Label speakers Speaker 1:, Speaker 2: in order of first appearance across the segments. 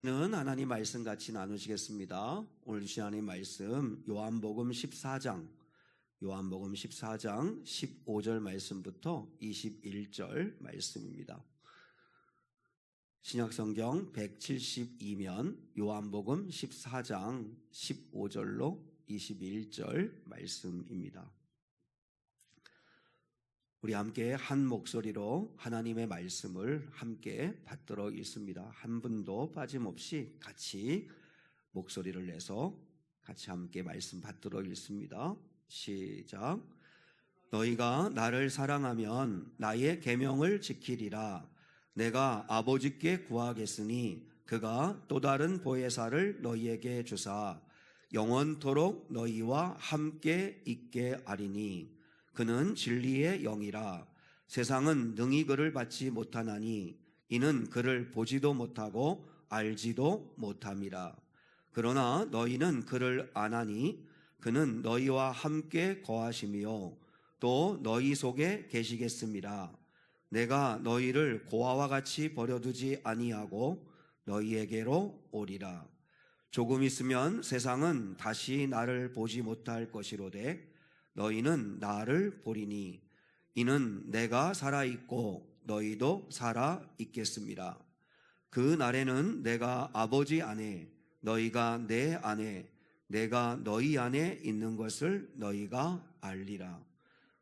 Speaker 1: 는 하나님 말씀 같이 나누시겠습니다. 오늘 주신 하나님 말씀 요한복음 14장 15절 말씀부터 21절 말씀입니다. 신약성경 172면 요한복음 14장 15절로 21절 말씀입니다. 우리 함께 한 목소리로 하나님의 말씀을 함께 받들어 읽습니다. 한 분도 빠짐없이 같이 목소리를 내서 같이 함께 말씀 받들어 읽습니다. 시작. 너희가 나를 사랑하면 나의 계명을 지키리라. 내가 아버지께 구하겠으니 그가 또 다른 보혜사를 너희에게 주사 영원토록 너희와 함께 있게 하리니 그는 진리의 영이라. 세상은 능히 그를 받지 못하나니 이는 그를 보지도 못하고 알지도 못함이라. 그러나 너희는 그를 아나니 그는 너희와 함께 거하시며 또 너희 속에 계시겠음이라. 내가 너희를 고아와 같이 버려두지 아니하고 너희에게로 오리라. 조금 있으면 세상은 다시 나를 보지 못할 것이로되 너희는 나를 보리니 이는 내가 살아있고 너희도 살아있겠습니다. 그 날에는 내가 아버지 안에 너희가 내 안에 내가 너희 안에 있는 것을 너희가 알리라.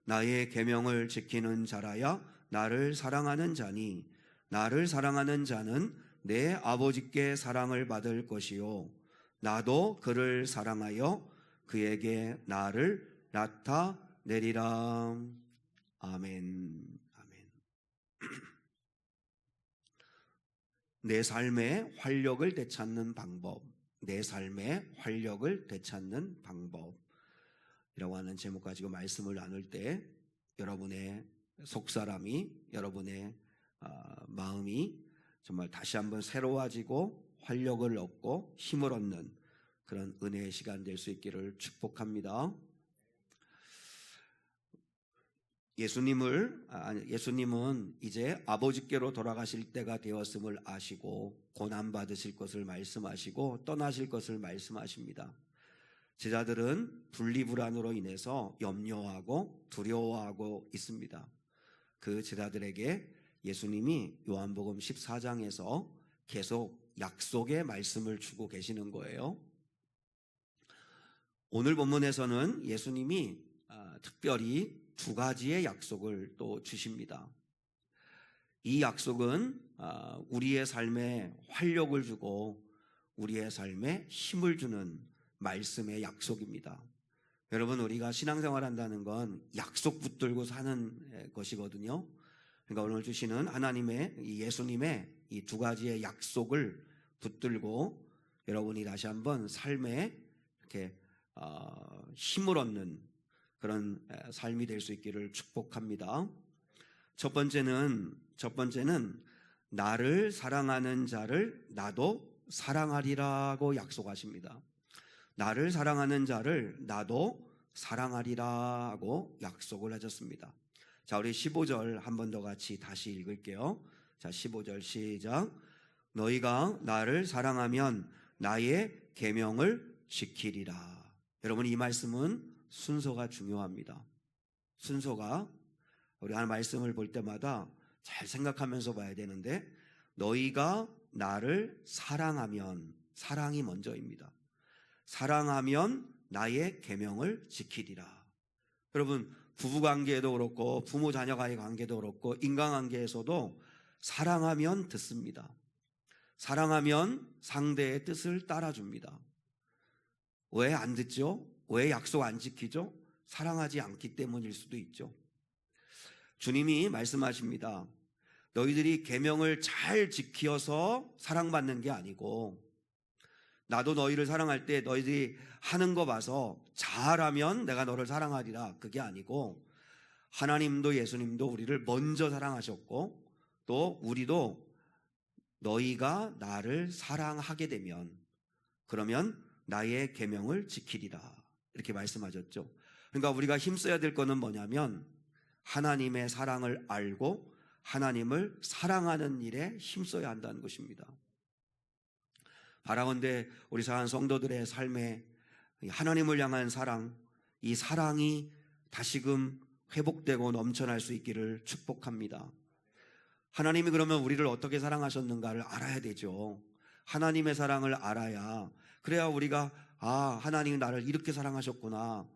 Speaker 1: 나의 계명을 지키는 자라야 나를 사랑하는 자니 나를 사랑하는 자는 내 아버지께 사랑을 받을 것이요 나도 그를 사랑하여 그에게 나를 나타내리라. 아멘. 아멘. 내 삶의 활력을 되찾는 방법, 내 삶의 활력을 되찾는 방법이라고 하는 제목 가지고 말씀을 나눌 때 여러분의 속사람이, 여러분의 마음이 정말 다시 한번 새로워지고 활력을 얻고 힘을 얻는 그런 은혜의 시간 될 수 있기를 축복합니다. 예수님은 이제 아버지께로 돌아가실 때가 되었음을 아시고 고난받으실 것을 말씀하시고 떠나실 것을 말씀하십니다. 제자들은 분리불안으로 인해서 염려하고 두려워하고 있습니다. 그 제자들에게 예수님이 요한복음 14장에서 계속 약속의 말씀을 주고 계시는 거예요. 오늘 본문에서는 예수님이 특별히 두 가지의 약속을 또 주십니다. 이 약속은 우리의 삶에 활력을 주고 우리의 삶에 힘을 주는 말씀의 약속입니다. 여러분, 우리가 신앙생활 한다는 건 약속 붙들고 사는 것이거든요. 그러니까 오늘 주시는 하나님의 예수님의 이 두 가지의 약속을 붙들고 여러분이 다시 한번 삶에 이렇게 힘을 얻는 그런 삶이 될 수 있기를 축복합니다. 첫 번째는 나를 사랑하는 자를 나도 사랑하리라고 약속하십니다. 나를 사랑하는 자를 나도 사랑하리라고 약속을 하셨습니다. 자, 우리 15절 한 번 더 같이 다시 읽을게요. 자, 15절 시작. 너희가 나를 사랑하면 나의 계명을 지키리라. 여러분, 이 말씀은 순서가 중요합니다. 순서가 우리 하나님 말씀을 볼 때마다 잘 생각하면서 봐야 되는데 너희가 나를 사랑하면, 사랑이 먼저입니다. 사랑하면 나의 계명을 지키리라. 여러분, 부부관계에도 그렇고 부모 자녀간의 관계도 그렇고 인간관계에서도 사랑하면 듣습니다. 사랑하면 상대의 뜻을 따라줍니다. 왜 안 듣죠? 왜 약속 안 지키죠? 사랑하지 않기 때문일 수도 있죠. 주님이 말씀하십니다. 너희들이 계명을 잘 지켜서 사랑받는 게 아니고 나도 너희를 사랑할 때 너희들이 하는 거 봐서 잘하면 내가 너를 사랑하리라. 그게 아니고 하나님도 예수님도 우리를 먼저 사랑하셨고 또 우리도 너희가 나를 사랑하게 되면 그러면 나의 계명을 지키리라. 이렇게 말씀하셨죠. 그러니까 우리가 힘써야 될 거는 뭐냐면 하나님의 사랑을 알고 하나님을 사랑하는 일에 힘써야 한다는 것입니다. 바라건대 우리 사랑하는 성도들의 삶에 하나님을 향한 사랑, 이 사랑이 다시금 회복되고 넘쳐날 수 있기를 축복합니다. 하나님이 그러면 우리를 어떻게 사랑하셨는가를 알아야 되죠. 하나님의 사랑을 알아야, 그래야 우리가 하나님이 나를 이렇게 사랑하셨구나,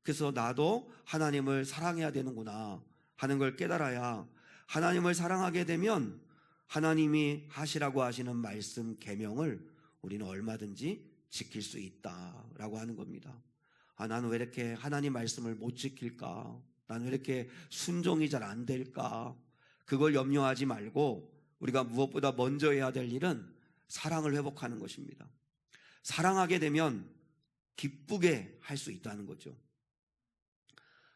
Speaker 1: 그래서 나도 하나님을 사랑해야 되는구나 하는 걸 깨달아야, 하나님을 사랑하게 되면 하나님이 하시라고 하시는 말씀 계명을 우리는 얼마든지 지킬 수 있다라고 하는 겁니다. 나는 왜 이렇게 하나님 말씀을 못 지킬까? 나는 왜 이렇게 순종이 잘 안 될까? 그걸 염려하지 말고 우리가 무엇보다 먼저 해야 될 일은 사랑을 회복하는 것입니다. 사랑하게 되면 기쁘게 할 수 있다는 거죠.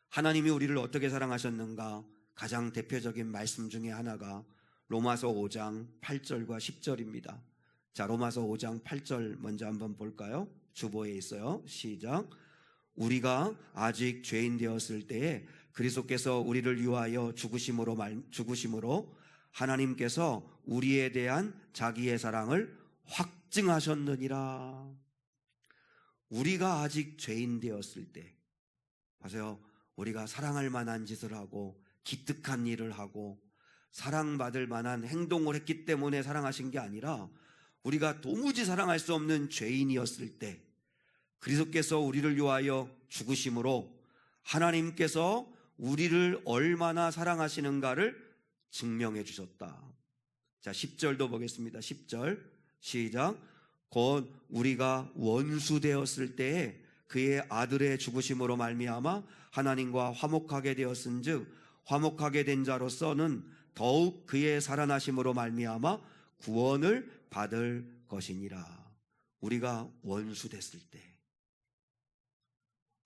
Speaker 1: 하나님이 우리를 어떻게 사랑하셨는가? 가장 대표적인 말씀 중에 하나가 로마서 5장 8절과 10절입니다. 자, 로마서 5장 8절 먼저 한번 볼까요? 주보에 있어요. 시작. 우리가 아직 죄인 되었을 때에 그리스도께서 우리를 위하여 죽으심으로 하나님께서 우리에 대한 자기의 사랑을 확증하셨느니라. 우리가 아직 죄인 되었을 때, 보세요. 우리가 사랑할 만한 짓을 하고 기특한 일을 하고 사랑받을 만한 행동을 했기 때문에 사랑하신 게 아니라, 우리가 도무지 사랑할 수 없는 죄인이었을 때 그리스도께서 우리를 위하여 죽으심으로 하나님께서 우리를 얼마나 사랑하시는가를 증명해 주셨다. 자, 10절도 보겠습니다. 10절 시작. 곧 우리가 원수 되었을 때에 그의 아들의 죽으심으로 말미암아 하나님과 화목하게 되었은즉 화목하게 된 자로서는 더욱 그의 살아나심으로 말미암아 구원을 받을 것이니라. 우리가 원수 됐을 때,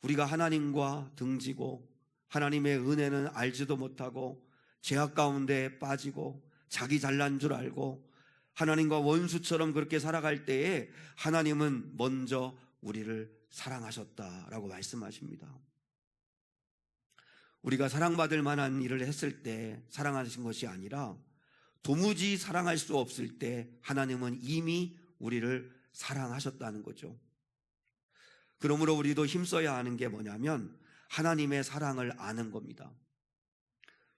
Speaker 1: 우리가 하나님과 등지고 하나님의 은혜는 알지도 못하고 죄악 가운데 빠지고 자기 잘난 줄 알고 하나님과 원수처럼 그렇게 살아갈 때에 하나님은 먼저 우리를 사랑하셨다라고 말씀하십니다. 우리가 사랑받을 만한 일을 했을 때 사랑하신 것이 아니라 도무지 사랑할 수 없을 때 하나님은 이미 우리를 사랑하셨다는 거죠. 그러므로 우리도 힘써야 하는 게 뭐냐면 하나님의 사랑을 아는 겁니다.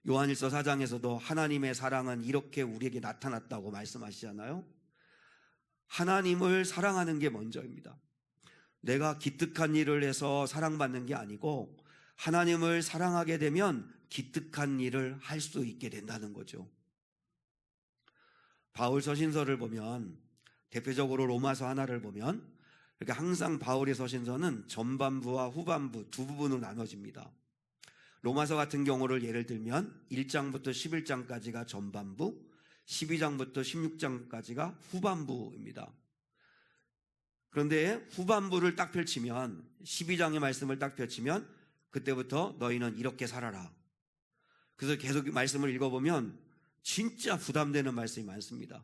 Speaker 1: 요한일서 4장에서도 하나님의 사랑은 이렇게 우리에게 나타났다고 말씀하시잖아요. 하나님을 사랑하는 게 먼저입니다. 내가 기특한 일을 해서 사랑받는 게 아니고 하나님을 사랑하게 되면 기특한 일을 할 수 있게 된다는 거죠. 바울 서신서를 보면, 대표적으로 로마서 하나를 보면, 이렇게 항상 바울의 서신서는 전반부와 후반부 두 부분으로 나눠집니다. 로마서 같은 경우를 예를 들면 1장부터 11장까지가 전반부, 12장부터 16장까지가 후반부입니다. 그런데 후반부를 딱 펼치면, 12장의 말씀을 딱 펼치면 그때부터 너희는 이렇게 살아라. 그래서 계속 말씀을 읽어보면 진짜 부담되는 말씀이 많습니다.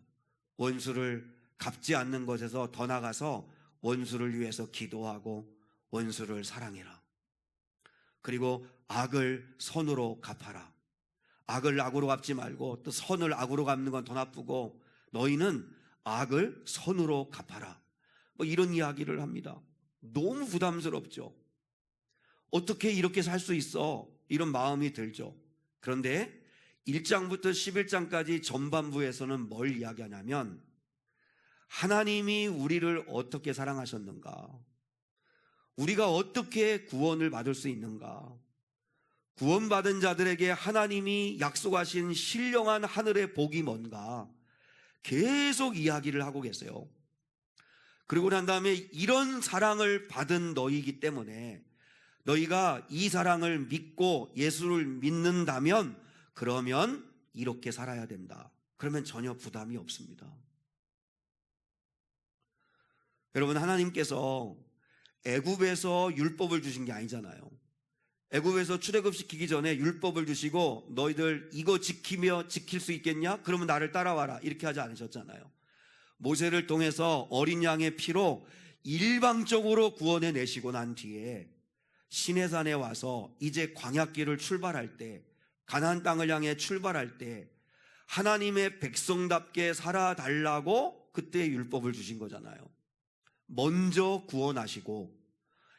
Speaker 1: 원수를 갚지 않는 것에서 더 나가서 원수를 위해서 기도하고 원수를 사랑해라. 그리고 악을 선으로 갚아라. 악을 악으로 갚지 말고 또 선을 악으로 갚는 건 더 나쁘고 너희는 악을 선으로 갚아라. 이런 이야기를 합니다. 너무 부담스럽죠. 어떻게 이렇게 살 수 있어? 이런 마음이 들죠. 그런데 1장부터 11장까지 전반부에서는 뭘 이야기하냐면 하나님이 우리를 어떻게 사랑하셨는가, 우리가 어떻게 구원을 받을 수 있는가, 구원받은 자들에게 하나님이 약속하신 신령한 하늘의 복이 뭔가 계속 이야기를 하고 계세요. 그리고 난 다음에 이런 사랑을 받은 너희이기 때문에 너희가 이 사랑을 믿고 예수를 믿는다면 그러면 이렇게 살아야 된다. 그러면 전혀 부담이 없습니다. 여러분, 하나님께서 애굽에서 율법을 주신 게 아니잖아요. 애굽에서 출애굽시키기 전에 율법을 주시고 너희들 이거 지키며 지킬 수 있겠냐? 그러면 나를 따라와라. 이렇게 하지 않으셨잖아요. 모세를 통해서 어린 양의 피로 일방적으로 구원해 내시고 난 뒤에 시내산에 와서 이제 광야길을 출발할 때, 가나안 땅을 향해 출발할 때 하나님의 백성답게 살아달라고 그때 율법을 주신 거잖아요. 먼저 구원하시고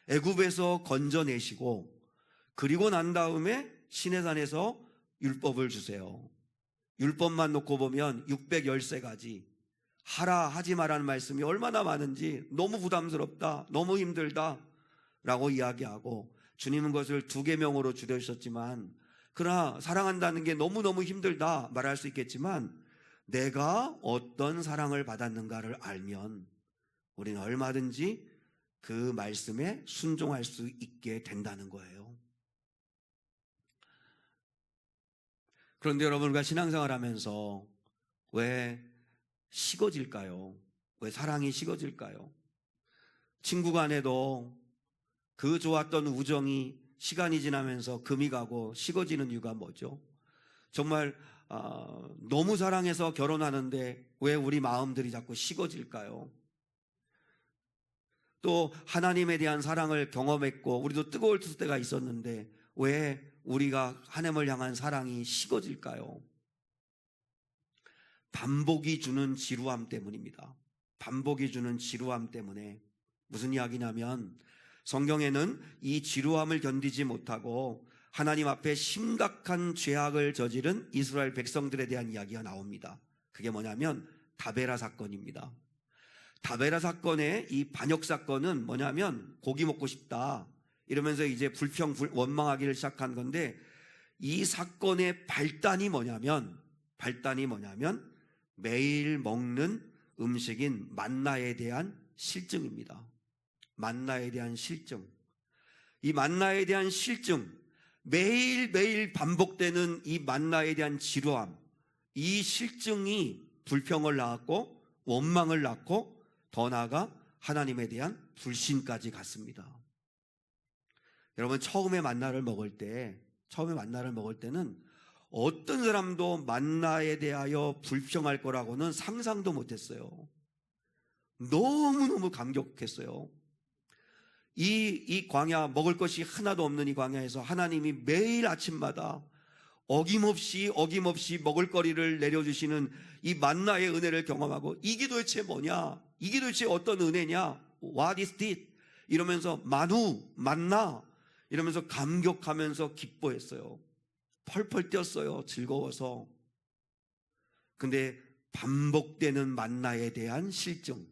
Speaker 1: 애굽에서 건져내시고 그리고 난 다음에 시내산에서 율법을 주세요. 율법만 놓고 보면 613가지 하라 하지 말라는 말씀이 얼마나 많은지 너무 부담스럽다, 너무 힘들다 라고 이야기하고, 주님은 것을 2계명으로 줄여주셨지만 그러나 사랑한다는 게 너무너무 힘들다 말할 수 있겠지만 내가 어떤 사랑을 받았는가를 알면 우리는 얼마든지 그 말씀에 순종할 수 있게 된다는 거예요. 그런데 여러분, 우리가 신앙생활 하면서 왜 식어질까요? 왜 사랑이 식어질까요? 친구 간에도 그 좋았던 우정이 시간이 지나면서 금이 가고 식어지는 이유가 뭐죠? 정말 너무 사랑해서 결혼하는데 왜 우리 마음들이 자꾸 식어질까요? 또 하나님에 대한 사랑을 경험했고 우리도 뜨거울 때가 있었는데 왜 우리가 하나님을 향한 사랑이 식어질까요? 반복이 주는 지루함 때문입니다. 반복이 주는 지루함 때문에. 무슨 이야기냐면 성경에는 이 지루함을 견디지 못하고 하나님 앞에 심각한 죄악을 저지른 이스라엘 백성들에 대한 이야기가 나옵니다. 그게 뭐냐면 다베라 사건입니다. 다베라 사건의 이 반역 사건은 뭐냐면 고기 먹고 싶다 이러면서 이제 원망하기를 시작한 건데, 이 사건의 발단이 뭐냐면 매일 먹는 음식인 만나에 대한 실증입니다. 만나에 대한 실증. 이 만나에 대한 실증, 매일매일 반복되는 이 만나에 대한 지루함, 이 실증이 불평을 낳았고 원망을 낳고 더 나아가 하나님에 대한 불신까지 갔습니다. 여러분, 처음에 만나를 먹을 때는 어떤 사람도 만나에 대하여 불평할 거라고는 상상도 못했어요. 너무너무 감격했어요. 이 광야, 먹을 것이 하나도 없는 이 광야에서 하나님이 매일 아침마다 어김없이 먹을거리를 내려주시는 이 만나의 은혜를 경험하고, 이게 도대체 뭐냐? 이게 도대체 어떤 은혜냐? What is this? 이러면서 만나 이러면서 감격하면서 기뻐했어요. 펄펄 뛰었어요. 즐거워서. 근데 반복되는 만나에 대한 실증,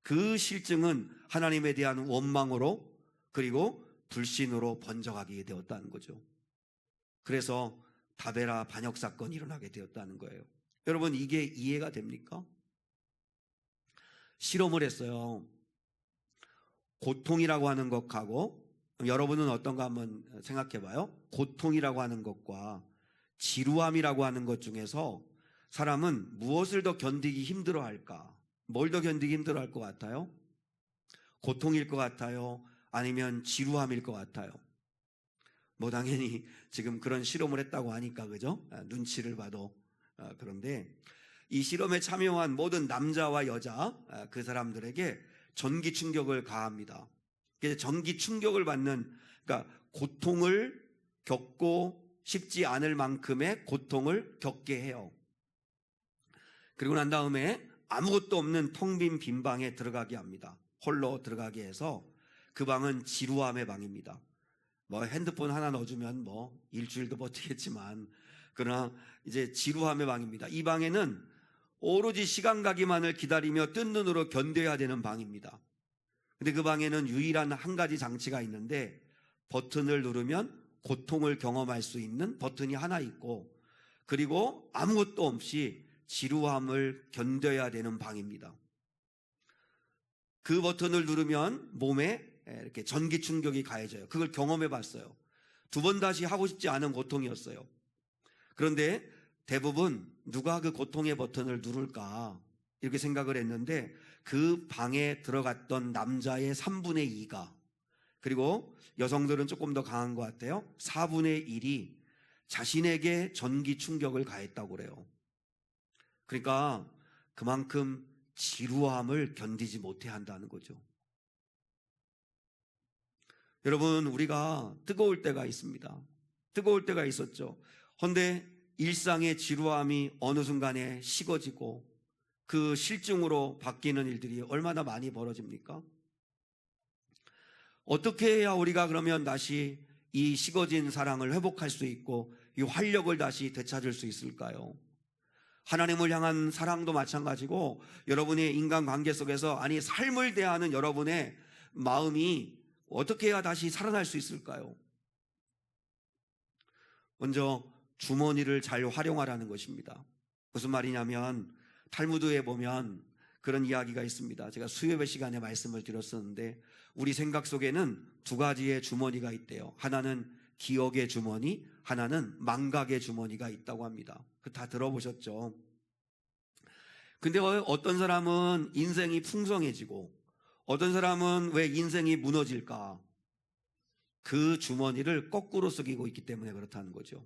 Speaker 1: 그 실증은 하나님에 대한 원망으로 그리고 불신으로 번져가게 되었다는 거죠. 그래서 다베라 반역 사건이 일어나게 되었다는 거예요. 여러분, 이게 이해가 됩니까? 실험을 했어요. 고통이라고 하는 것하고, 여러분은 어떤가 한번 생각해 봐요. 고통이라고 하는 것과 지루함이라고 하는 것 중에서 사람은 무엇을 더 견디기 힘들어 할까? 뭘 더 견디기 힘들어 할 것 같아요? 고통일 것 같아요? 아니면 지루함일 것 같아요? 뭐 당연히 지금 그런 실험을 했다고 하니까, 그죠? 눈치를 봐도. 그런데 이 실험에 참여한 모든 남자와 여자, 그 사람들에게 전기 충격을 가합니다. 그래서 전기 충격을 받는, 그러니까 고통을 겪고 싶지 않을 만큼의 고통을 겪게 해요. 그리고 난 다음에 아무것도 없는 텅 빈 빈 방에 들어가게 합니다. 홀로 들어가게 해서 그 방은 지루함의 방입니다. 뭐 핸드폰 하나 넣어주면 뭐 일주일도 버티겠지만, 그러나 이제 지루함의 방입니다. 이 방에는 오로지 시간 가기만을 기다리며 뜬 눈으로 견뎌야 되는 방입니다. 근데 그 방에는 유일한 한 가지 장치가 있는데, 버튼을 누르면 고통을 경험할 수 있는 버튼이 하나 있고, 그리고 아무것도 없이 지루함을 견뎌야 되는 방입니다. 그 버튼을 누르면 몸에 이렇게 전기 충격이 가해져요. 그걸 경험해 봤어요. 2번 다시 하고 싶지 않은 고통이었어요. 그런데 대부분 누가 그 고통의 버튼을 누를까 이렇게 생각을 했는데, 그 방에 들어갔던 남자의 3분의 2가, 그리고 여성들은 조금 더 강한 것 같아요. 4분의 1이 자신에게 전기 충격을 가했다고 그래요. 그러니까 그만큼 지루함을 견디지 못해 한다는 거죠. 여러분, 우리가 뜨거울 때가 있습니다. 뜨거울 때가 있었죠. 그런데 일상의 지루함이 어느 순간에 식어지고 그 실증으로 바뀌는 일들이 얼마나 많이 벌어집니까? 어떻게 해야 우리가 그러면 다시 이 식어진 사랑을 회복할 수 있고 이 활력을 다시 되찾을 수 있을까요? 하나님을 향한 사랑도 마찬가지고 여러분의 인간관계 속에서 아니 삶을 대하는 여러분의 마음이 어떻게 해야 다시 살아날 수 있을까요? 먼저 주머니를 잘 활용하라는 것입니다. 무슨 말이냐면 탈무드에 보면 그런 이야기가 있습니다. 제가 수요일 시간에 말씀을 드렸었는데 우리 생각 속에는 두 가지의 주머니가 있대요. 하나는 기억의 주머니, 하나는 망각의 주머니가 있다고 합니다. 다 들어보셨죠? 근데 어떤 사람은 인생이 풍성해지고 어떤 사람은 왜 인생이 무너질까? 그 주머니를 거꾸로 쓰고 있기 때문에 그렇다는 거죠.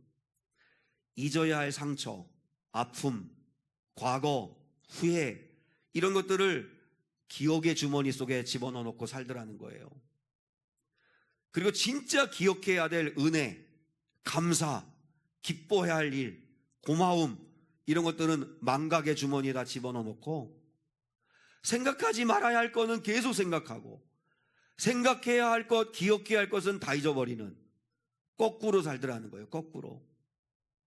Speaker 1: 잊어야 할 상처, 아픔, 과거, 후회 이런 것들을 기억의 주머니 속에 집어넣어 놓고 살더라는 거예요. 그리고 진짜 기억해야 될 은혜, 감사, 기뻐해야 할 일, 고마움 이런 것들은 망각의 주머니에다 집어넣어 놓고 생각하지 말아야 할 거는 계속 생각하고 생각해야 할 것, 기억해야 할 것은 다 잊어버리는 거꾸로 살더라는 거예요. 거꾸로.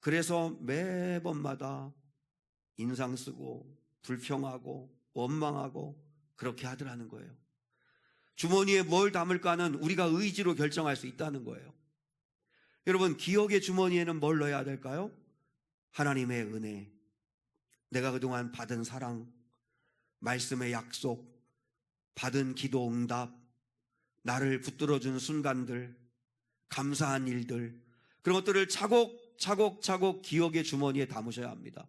Speaker 1: 그래서 매번마다 인상 쓰고 불평하고 원망하고 그렇게 하더라는 거예요. 주머니에 뭘 담을까는 우리가 의지로 결정할 수 있다는 거예요. 여러분, 기억의 주머니에는 뭘 넣어야 될까요? 하나님의 은혜, 내가 그동안 받은 사랑, 말씀의 약속, 받은 기도 응답, 나를 붙들어준 순간들, 감사한 일들, 그런 것들을 차곡차곡 기억의 주머니에 담으셔야 합니다.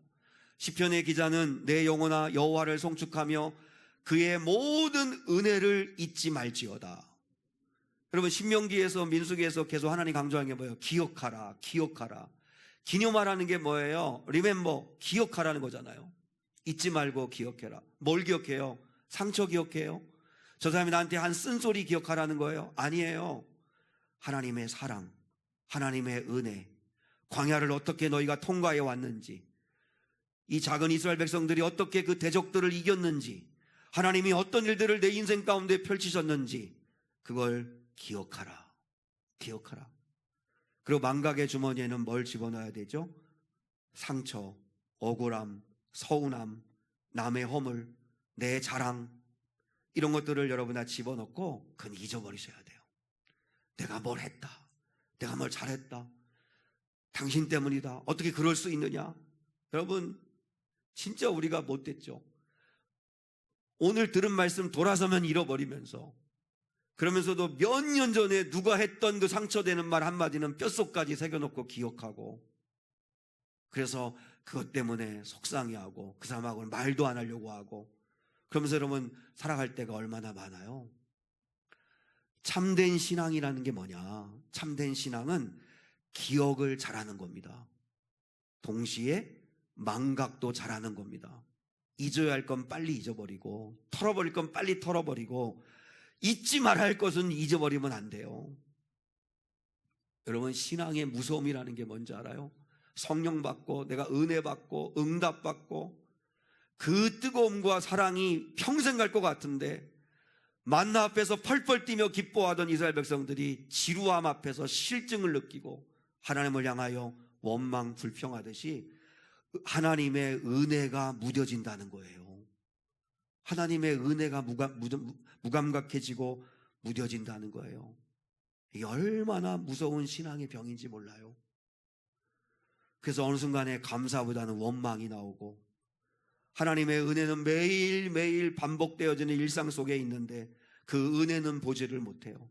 Speaker 1: 시편의 기자는 내 영혼아 여호와를 송축하며 그의 모든 은혜를 잊지 말지어다. 여러분, 신명기에서 민수기에서 계속 하나님 강조하는 게 뭐예요? 기억하라, 기억하라. 기념하라는 게 뭐예요? remember, 기억하라는 거잖아요. 잊지 말고 기억해라. 뭘 기억해요? 상처 기억해요? 저 사람이 나한테 한 쓴소리 기억하라는 거예요? 아니에요. 하나님의 사랑, 하나님의 은혜, 광야를 어떻게 너희가 통과해 왔는지, 이 작은 이스라엘 백성들이 어떻게 그 대적들을 이겼는지, 하나님이 어떤 일들을 내 인생 가운데 펼치셨는지 그걸 기억하라. 기억하라. 그리고 망각의 주머니에는 뭘 집어넣어야 되죠? 상처, 억울함, 서운함, 남의 허물, 내 자랑 이런 것들을 여러분 다 집어넣고 그건 잊어버리셔야 돼요. 내가 뭘 했다. 내가 뭘 잘했다. 당신 때문이다. 어떻게 그럴 수 있느냐? 여러분, 진짜 우리가 못됐죠. 오늘 들은 말씀 돌아서면 잃어버리면서 그러면서도 몇 년 전에 누가 했던 그 상처되는 말 한마디는 뼛속까지 새겨놓고 기억하고 그래서 그것 때문에 속상해하고 그 사람하고는 말도 안 하려고 하고 그러면서 여러분 살아갈 때가 얼마나 많아요. 참된 신앙이라는 게 뭐냐? 참된 신앙은 기억을 잘하는 겁니다. 동시에 망각도 잘하는 겁니다. 잊어야 할 건 빨리 잊어버리고 털어버릴 건 빨리 털어버리고 잊지 말아야 할 것은 잊어버리면 안 돼요. 여러분, 신앙의 무서움이라는 게 뭔지 알아요? 성령 받고 내가 은혜 받고 응답 받고 그 뜨거움과 사랑이 평생 갈 것 같은데 만나 앞에서 펄펄 뛰며 기뻐하던 이스라엘 백성들이 지루함 앞에서 실증을 느끼고 하나님을 향하여 원망 불평하듯이 하나님의 은혜가 무뎌진다는 거예요. 하나님의 은혜가 무감각해지고 무뎌진다는 거예요. 이게 얼마나 무서운 신앙의 병인지 몰라요. 그래서 어느 순간에 감사보다는 원망이 나오고 하나님의 은혜는 매일매일 반복되어지는 일상 속에 있는데 그 은혜는 보지를 못해요.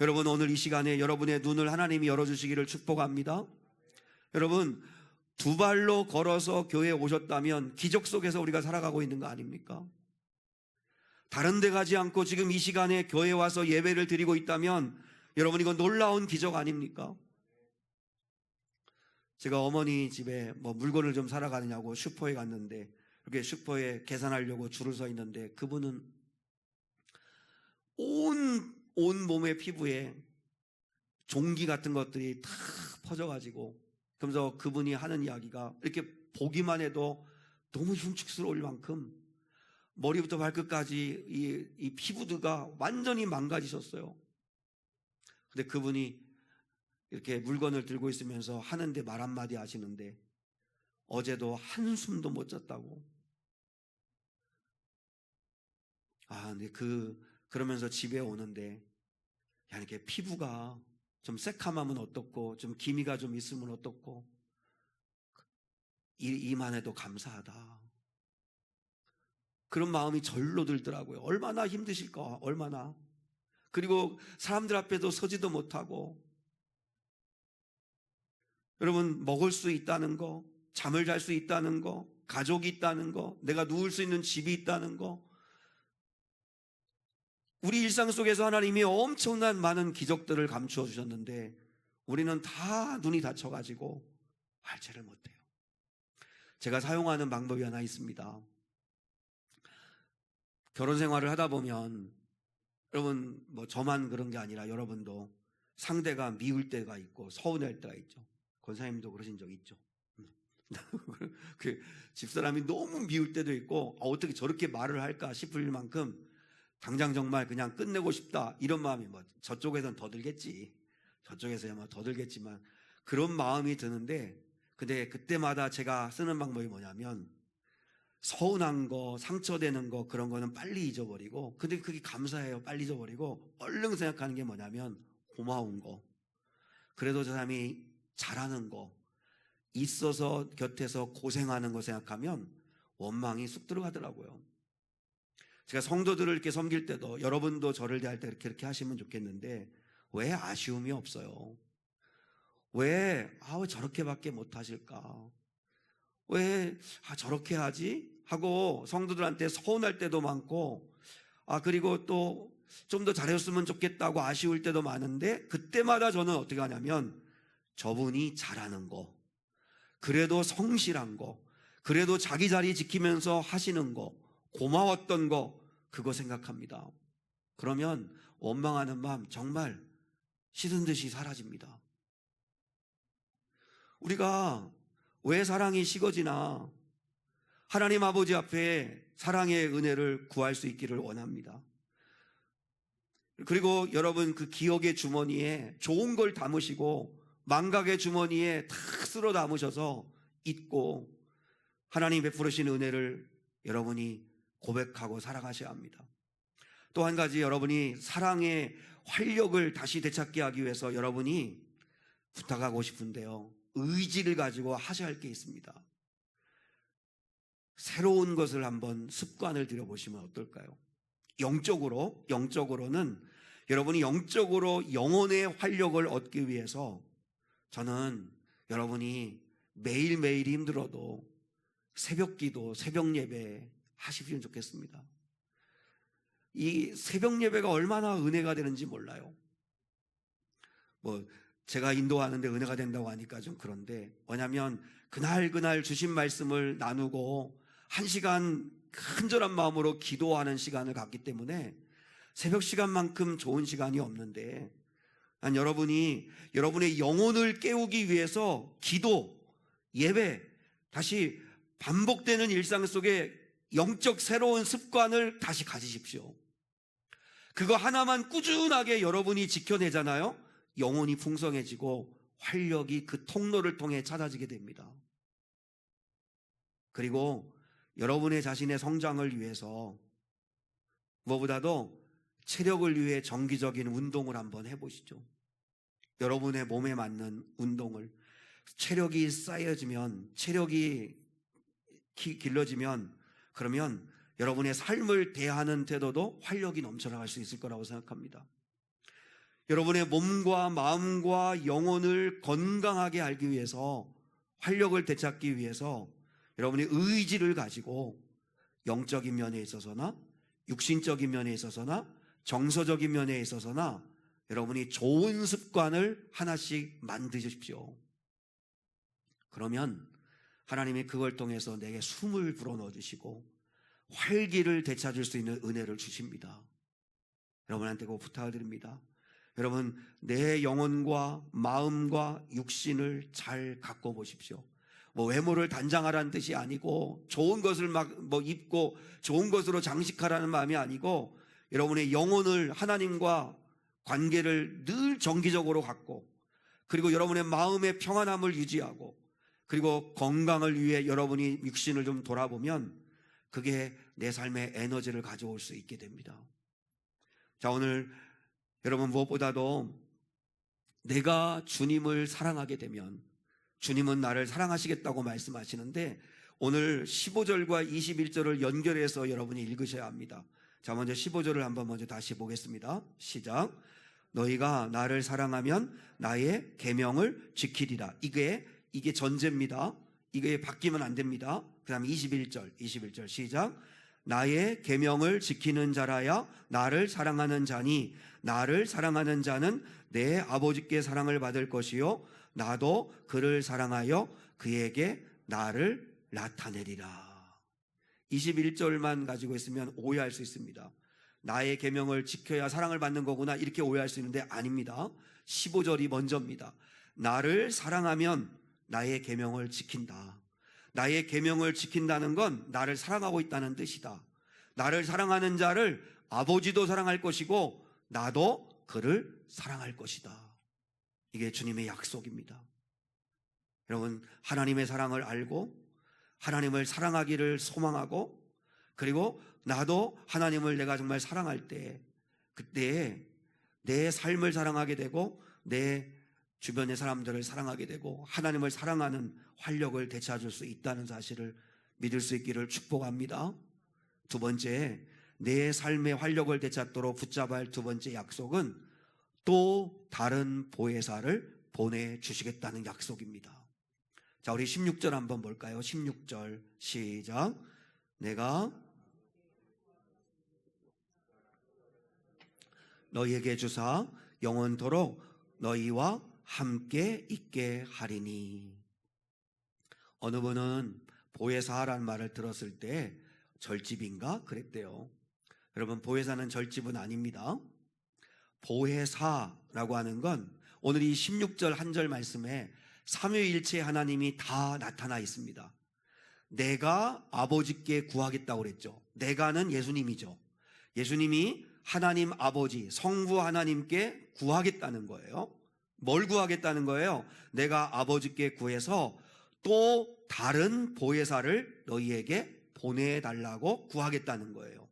Speaker 1: 여러분, 오늘 이 시간에 여러분의 눈을 하나님이 열어주시기를 축복합니다. 여러분, 두 발로 걸어서 교회에 오셨다면 기적 속에서 우리가 살아가고 있는 거 아닙니까? 다른 데 가지 않고 지금 이 시간에 교회에 와서 예배를 드리고 있다면 여러분, 이건 놀라운 기적 아닙니까? 제가 어머니 집에 물건을 좀 사러 가느냐고 슈퍼에 갔는데 이렇게 슈퍼에 계산하려고 줄을 서 있는데 그분은 온 몸의 피부에 종기 같은 것들이 다 퍼져가지고 그러면서 그분이 하는 이야기가 이렇게 보기만 해도 너무 흉측스러울 만큼 머리부터 발끝까지 이 피부가 완전히 망가지셨어요. 근데 그분이 이렇게 물건을 들고 있으면서 하는데 말 한마디 하시는데 어제도 한숨도 못 잤다고. 근데 그러면서 집에 오는데 야, 이렇게 피부가 좀 새카마면 어떻고 좀 기미가 좀 있으면 어떻고 이만 해도 감사하다. 그런 마음이 절로 들더라고요. 얼마나 힘드실까, 얼마나. 그리고 사람들 앞에도 서지도 못하고. 여러분, 먹을 수 있다는 거, 잠을 잘 수 있다는 거, 가족이 있다는 거, 내가 누울 수 있는 집이 있다는 거, 우리 일상 속에서 하나님이 엄청난 많은 기적들을 감추어 주셨는데 우리는 다 눈이 닫혀가지고 알지를 못해요. 제가 사용하는 방법이 하나 있습니다. 결혼 생활을 하다 보면 여러분 뭐 저만 그런 게 아니라 여러분도 상대가 미울 때가 있고 서운할 때가 있죠. 권사님도 그러신 적 있죠. 그 집사람이 너무 미울 때도 있고 어떻게 저렇게 말을 할까 싶을 만큼 당장 정말 그냥 끝내고 싶다 이런 마음이 뭐 저쪽에서는 더 들겠지. 저쪽에서야 뭐 더 들겠지만 그런 마음이 드는데 근데 그때마다 제가 쓰는 방법이 뭐냐면 서운한 거, 상처되는 거 그런 거는 빨리 잊어버리고 근데 그게 감사해요. 빨리 잊어버리고 얼른 생각하는 게 뭐냐면 고마운 거. 그래도 저 사람이 잘하는 거 있어서 곁에서 고생하는 거 생각하면 원망이 쑥 들어가더라고요. 제가 성도들을 이렇게 섬길 때도 여러분도 저를 대할 때 이렇게 하시면 좋겠는데 왜 아쉬움이 없어요? 왜 저렇게밖에 못하실까? 왜 저렇게 하지? 하고 성도들한테 서운할 때도 많고 그리고 또 좀 더 잘했으면 좋겠다고 아쉬울 때도 많은데 그때마다 저는 어떻게 하냐면 저분이 잘하는 거 그래도 성실한 거 그래도 자기 자리 지키면서 하시는 거 고마웠던 거 그거 생각합니다. 그러면 원망하는 마음 정말 씻은 듯이 사라집니다. 우리가 왜 사랑이 식어지나 하나님 아버지 앞에 사랑의 은혜를 구할 수 있기를 원합니다. 그리고 여러분 그 기억의 주머니에 좋은 걸 담으시고 망각의 주머니에 다 쓸어 담으셔서 잊고 하나님 베풀으신 은혜를 여러분이 고백하고 살아가셔야 합니다. 또 한 가지 여러분이 사랑의 활력을 다시 되찾게 하기 위해서 여러분이 부탁하고 싶은데요. 의지를 가지고 하셔야 할 게 있습니다. 새로운 것을 한번 습관을 들여보시면 어떨까요? 영적으로는 여러분이 영적으로 영혼의 활력을 얻기 위해서 저는 여러분이 매일매일이 힘들어도 새벽 기도, 새벽 예배 하시면 좋겠습니다. 이 새벽 예배가 얼마나 은혜가 되는지 몰라요. 뭐 제가 인도하는데 은혜가 된다고 하니까 좀 그런데 뭐냐면 그날 주신 말씀을 나누고 1시간 간절한 마음으로 기도하는 시간을 갖기 때문에 새벽 시간만큼 좋은 시간이 없는데 난 여러분이 여러분의 영혼을 깨우기 위해서 기도, 예배 다시 반복되는 일상 속에 영적 새로운 습관을 다시 가지십시오. 그거 하나만 꾸준하게 여러분이 지켜내잖아요. 영혼이 풍성해지고 활력이 그 통로를 통해 찾아지게 됩니다. 그리고 여러분의 자신의 성장을 위해서 무엇보다도 체력을 위해 정기적인 운동을 한번 해보시죠. 여러분의 몸에 맞는 운동을 체력이 쌓여지면 체력이 길러지면 그러면 여러분의 삶을 대하는 태도도 활력이 넘쳐나갈 수 있을 거라고 생각합니다. 여러분의 몸과 마음과 영혼을 건강하게 알기 위해서 활력을 되찾기 위해서 여러분의 의지를 가지고 영적인 면에 있어서나 육신적인 면에 있어서나 정서적인 면에 있어서나 여러분이 좋은 습관을 하나씩 만드십시오. 그러면 하나님이 그걸 통해서 내게 숨을 불어넣어 주시고 활기를 되찾을 수 있는 은혜를 주십니다. 여러분한테 꼭 부탁을 드립니다. 여러분 내 영혼과 마음과 육신을 잘 가꿔 보십시오. 뭐 외모를 단장하라는 뜻이 아니고 좋은 것을 막 뭐 입고 좋은 것으로 장식하라는 마음이 아니고 여러분의 영혼을 하나님과 관계를 늘 정기적으로 갖고 그리고 여러분의 마음의 평안함을 유지하고 그리고 건강을 위해 여러분이 육신을 좀 돌아보면 그게 내 삶의 에너지를 가져올 수 있게 됩니다. 자, 오늘 여러분 무엇보다도 내가 주님을 사랑하게 되면 주님은 나를 사랑하시겠다고 말씀하시는데 오늘 15절과 21절을 연결해서 여러분이 읽으셔야 합니다. 자, 먼저 15절을 한번 먼저 다시 보겠습니다. 시작. 너희가 나를 사랑하면 나의 계명을 지키리라. 이게 전제입니다. 이게 바뀌면 안 됩니다. 그 다음에 21절 시작. 나의 계명을 지키는 자라야 나를 사랑하는 자니 나를 사랑하는 자는 내 아버지께 사랑을 받을 것이요 나도 그를 사랑하여 그에게 나를 나타내리라. 21절만 가지고 있으면 오해할 수 있습니다. 나의 계명을 지켜야 사랑을 받는 거구나 이렇게 오해할 수 있는데 아닙니다. 15절이 먼저입니다. 나를 사랑하면 나의 계명을 지킨다. 나의 계명을 지킨다는 건 나를 사랑하고 있다는 뜻이다. 나를 사랑하는 자를 아버지도 사랑할 것이고 나도 그를 사랑할 것이다. 이게 주님의 약속입니다. 여러분, 하나님의 사랑을 알고 하나님을 사랑하기를 소망하고 그리고 나도 하나님을 내가 정말 사랑할 때 그때 내 삶을 사랑하게 되고 내 주변의 사람들을 사랑하게 되고 하나님을 사랑하는 활력을 되찾을 수 있다는 사실을 믿을 수 있기를 축복합니다. 두 번째, 내 삶의 활력을 되찾도록 붙잡아야 할 두 번째 약속은 또 다른 보혜사를 보내주시겠다는 약속입니다. 자, 우리 16절 한번 볼까요? 16절 시작. 내가 너희에게 주사 영원토록 너희와 함께 있게 하리니. 어느 분은 보혜사라는 말을 들었을 때 절집인가 그랬대요. 여러분, 보혜사는 절집은 아닙니다. 보혜사라고 하는 건 오늘 이 16절 한 절 말씀에 삼위일체 하나님이 다 나타나 있습니다. 내가 아버지께 구하겠다고 그랬죠. 내가는 예수님이죠. 예수님이 하나님 아버지 성부 하나님께 구하겠다는 거예요. 뭘 구하겠다는 거예요? 내가 아버지께 구해서 또 다른 보혜사를 너희에게 보내달라고 구하겠다는 거예요.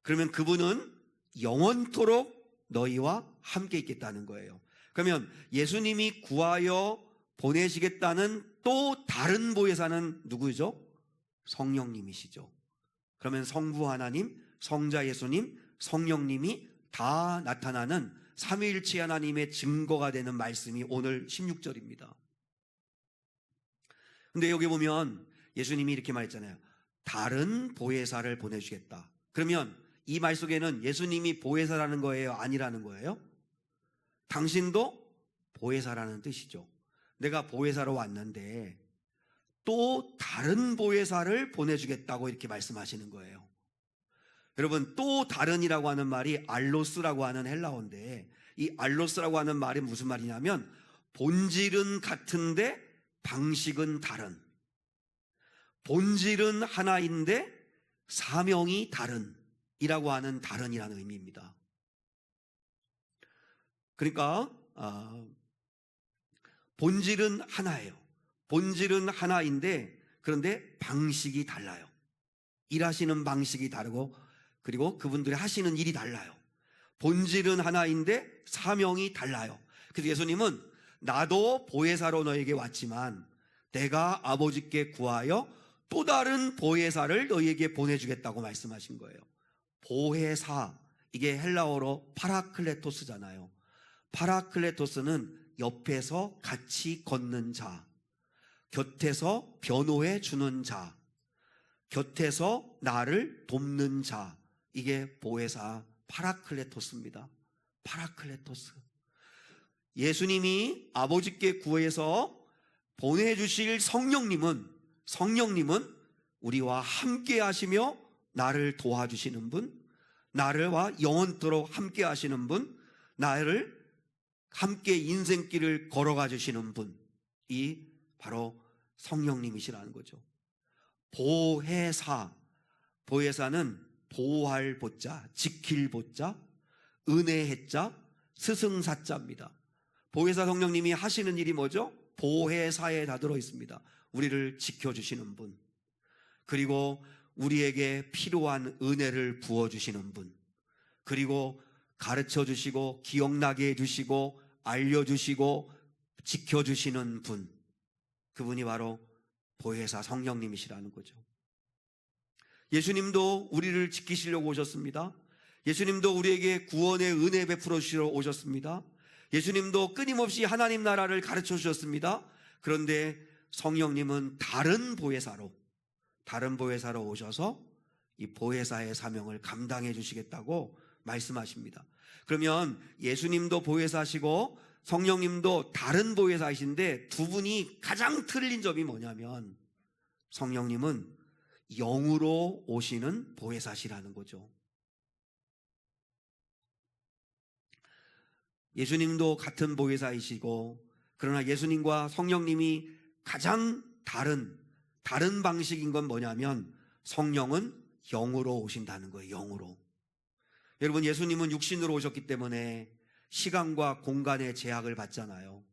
Speaker 1: 그러면 그분은 영원토록 너희와 함께 있겠다는 거예요. 그러면 예수님이 구하여 보내시겠다는 또 다른 보혜사는 누구죠? 성령님이시죠. 그러면 성부 하나님, 성자 예수님, 성령님이 다 나타나는 삼위일체 하나님의 증거가 되는 말씀이 오늘 16절입니다. 근데 여기 보면 예수님이 이렇게 말했잖아요. 다른 보혜사를 보내주겠다. 그러면 이 말 속에는 예수님이 보혜사라는 거예요? 아니라는 거예요? 당신도 보혜사라는 뜻이죠. 내가 보혜사로 왔는데 또 다른 보혜사를 보내주겠다고 이렇게 말씀하시는 거예요. 여러분, 또 다른이라고 하는 말이 알로스라고 하는 헬라어인데 이 알로스라고 하는 말이 무슨 말이냐면 본질은 같은데 방식은 다른, 본질은 하나인데 사명이 다른 이라고 하는 다른이라는 의미입니다. 그러니까 본질은 하나예요. 본질은 하나인데 그런데 방식이 달라요. 일하시는 방식이 다르고 그리고 그분들이 하시는 일이 달라요. 본질은 하나인데 사명이 달라요. 그래서 예수님은 나도 보혜사로 너에게 왔지만 내가 아버지께 구하여 또 다른 보혜사를 너희에게 보내주겠다고 말씀하신 거예요. 보혜사, 이게 헬라어로 파라클레토스잖아요. 파라클레토스는 옆에서 같이 걷는 자, 곁에서 변호해 주는 자, 곁에서 나를 돕는 자, 이게 보혜사 파라클레토스입니다. 파라클레토스. 예수님이 아버지께 구해서 보내주실 성령님은 우리와 함께 하시며 나를 도와주시는 분, 나를와 영원토록 함께 하시는 분, 나를 함께 인생길을 걸어가 주시는 분, 이 바로 성령님이시라는 거죠. 보혜사, 보혜사는 보호할 보자, 지킬 보자, 은혜의 자, 스승사자입니다. 보혜사 성령님이 하시는 일이 뭐죠? 보혜사에 다 들어 있습니다. 우리를 지켜주시는 분, 그리고 우리에게 필요한 은혜를 부어주시는 분, 그리고 가르쳐주시고 기억나게 해주시고 알려주시고 지켜주시는 분, 그분이 바로 보혜사 성령님이시라는 거죠. 예수님도 우리를 지키시려고 오셨습니다. 예수님도 우리에게 구원의 은혜 베풀어 주시러 오셨습니다. 예수님도 끊임없이 하나님 나라를 가르쳐 주셨습니다. 그런데 성령님은 다른 보혜사로 오셔서 이 보혜사의 사명을 감당해 주시겠다고 말씀하십니다. 그러면 예수님도 보혜사시고 성령님도 다른 보혜사이신데 두 분이 가장 틀린 점이 뭐냐면 성령님은 영으로 오시는 보혜사시라는 거죠. 예수님도 같은 보혜사이시고, 그러나 예수님과 성령님이 가장 다른 방식인 건 뭐냐면 성령은 영으로 오신다는 거예요. 영으로. 여러분, 예수님은 육신으로 오셨기 때문에 시간과 공간의 제약을 받잖아요.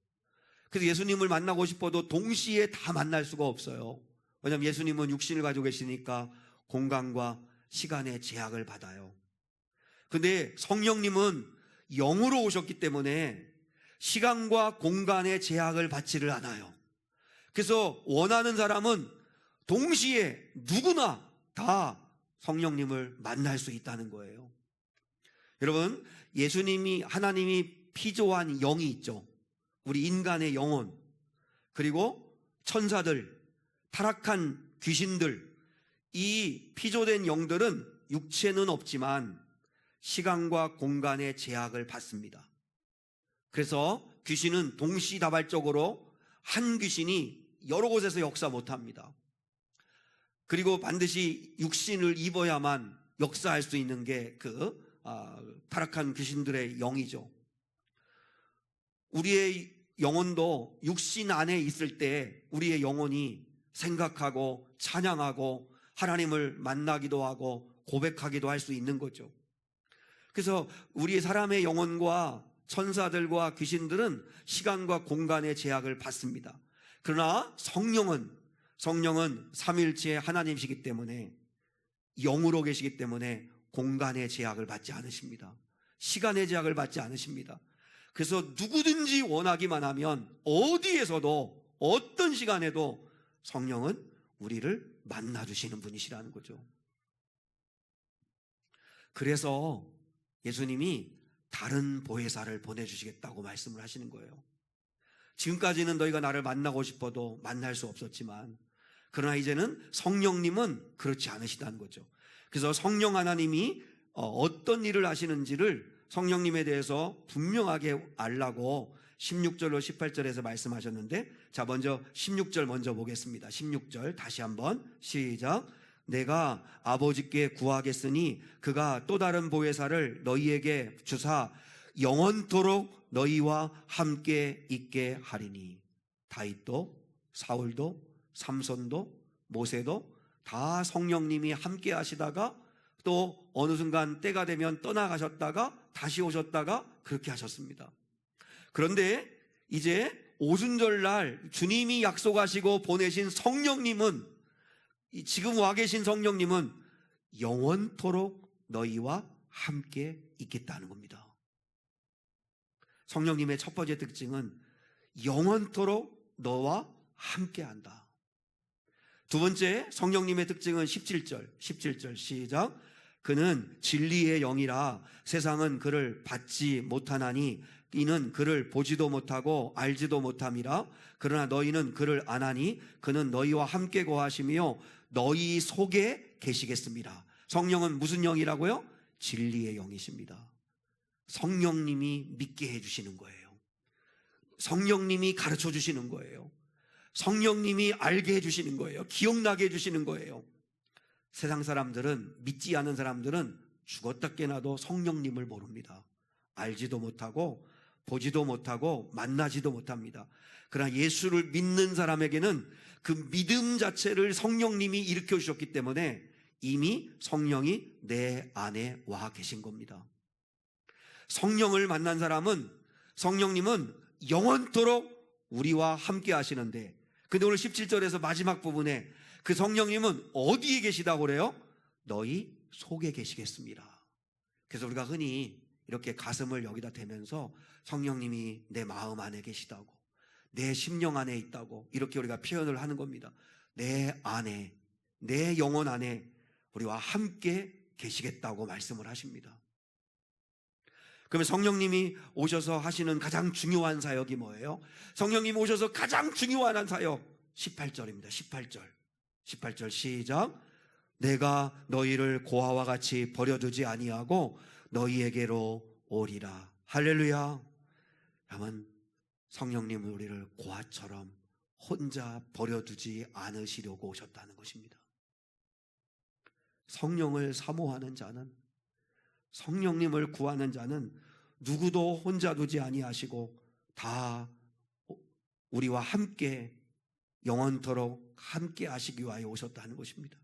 Speaker 1: 그래서 예수님을 만나고 싶어도 동시에 다 만날 수가 없어요. 왜냐하면 예수님은 육신을 가지고 계시니까 공간과 시간의 제약을 받아요. 근데 성령님은 영으로 오셨기 때문에 시간과 공간의 제약을 받지를 않아요. 그래서 원하는 사람은 동시에 누구나 다 성령님을 만날 수 있다는 거예요. 여러분, 예수님이, 하나님이 피조한 영이 있죠. 우리 인간의 영혼, 그리고 천사들, 타락한 귀신들, 이 피조된 영들은 육체는 없지만 시간과 공간의 제약을 받습니다. 그래서 귀신은 동시다발적으로 한 귀신이 여러 곳에서 역사 못합니다. 그리고 반드시 육신을 입어야만 역사할 수 있는 게 타락한 귀신들의 영이죠. 우리의 영혼도 육신 안에 있을 때 우리의 영혼이 생각하고 찬양하고 하나님을 만나기도 하고 고백하기도 할 수 있는 거죠. 그래서 우리 사람의 영혼과 천사들과 귀신들은 시간과 공간의 제약을 받습니다. 그러나 성령은 삼위일체의 하나님이시기 때문에, 영으로 계시기 때문에 공간의 제약을 받지 않으십니다. 시간의 제약을 받지 않으십니다. 그래서 누구든지 원하기만 하면 어디에서도 어떤 시간에도 성령은 우리를 만나주시는 분이시라는 거죠. 그래서 예수님이 다른 보혜사를 보내주시겠다고 말씀을 하시는 거예요. 지금까지는 너희가 나를 만나고 싶어도 만날 수 없었지만, 그러나 이제는 성령님은 그렇지 않으시다는 거죠. 그래서 성령 하나님이 어떤 일을 하시는지를 성령님에 대해서 분명하게 알라고 16절로 18절에서 말씀하셨는데, 자, 먼저 16절 먼저 보겠습니다. 16절 다시 한번 시작. 내가 아버지께 구하겠으니 그가 또 다른 보혜사를 너희에게 주사 영원토록 너희와 함께 있게 하리니. 다윗도 사울도 삼손도 모세도 다 성령님이 함께 하시다가 또 어느 순간 때가 되면 떠나가셨다가 다시 오셨다가 그렇게 하셨습니다. 그런데 이제 오순절날 주님이 약속하시고 보내신 성령님은, 지금 와 계신 성령님은 영원토록 너희와 함께 있겠다는 겁니다. 성령님의 첫 번째 특징은 영원토록 너와 함께 한다. 두 번째 성령님의 특징은 17절 시작. 그는 진리의 영이라 세상은 그를 받지 못하나니 이는 그를 보지도 못하고 알지도 못함이라. 그러나 너희는 그를 아나니 그는 너희와 함께 거하시며 너희 속에 계시겠습니다. 성령은 무슨 영이라고요? 진리의 영이십니다. 성령님이 믿게 해주시는 거예요. 성령님이 가르쳐 주시는 거예요. 성령님이 알게 해주시는 거예요. 기억나게 해주시는 거예요. 세상 사람들은, 믿지 않은 사람들은 죽었다 깨나도 성령님을 모릅니다. 알지도 못하고 보지도 못하고 만나지도 못합니다. 그러나 예수를 믿는 사람에게는 그 믿음 자체를 성령님이 일으켜 주셨기 때문에 이미 성령이 내 안에 와 계신 겁니다. 성령을 만난 사람은, 성령님은 영원토록 우리와 함께 하시는데, 근데 오늘 17절에서 마지막 부분에 그 성령님은 어디에 계시다고 그래요? 너희 속에 계시겠습니다. 그래서 우리가 흔히 이렇게 가슴을 여기다 대면서 성령님이 내 마음 안에 계시다고, 내 심령 안에 있다고 이렇게 우리가 표현을 하는 겁니다. 내 안에, 내 영혼 안에 우리와 함께 계시겠다고 말씀을 하십니다. 그러면 성령님이 오셔서 하시는 가장 중요한 사역이 뭐예요? 성령님이 오셔서 가장 중요한 사역 18절입니다. 18절 시작. 내가 너희를 고아와 같이 버려두지 아니하고 너희에게로 오리라. 할렐루야. 여러분, 성령님은 우리를 고아처럼 혼자 버려두지 않으시려고 오셨다는 것입니다. 성령을 사모하는 자는, 성령님을 구하는 자는 누구도 혼자 두지 아니하시고 다 우리와 함께 영원토록 함께 하시기 위하여 오셨다는 것입니다.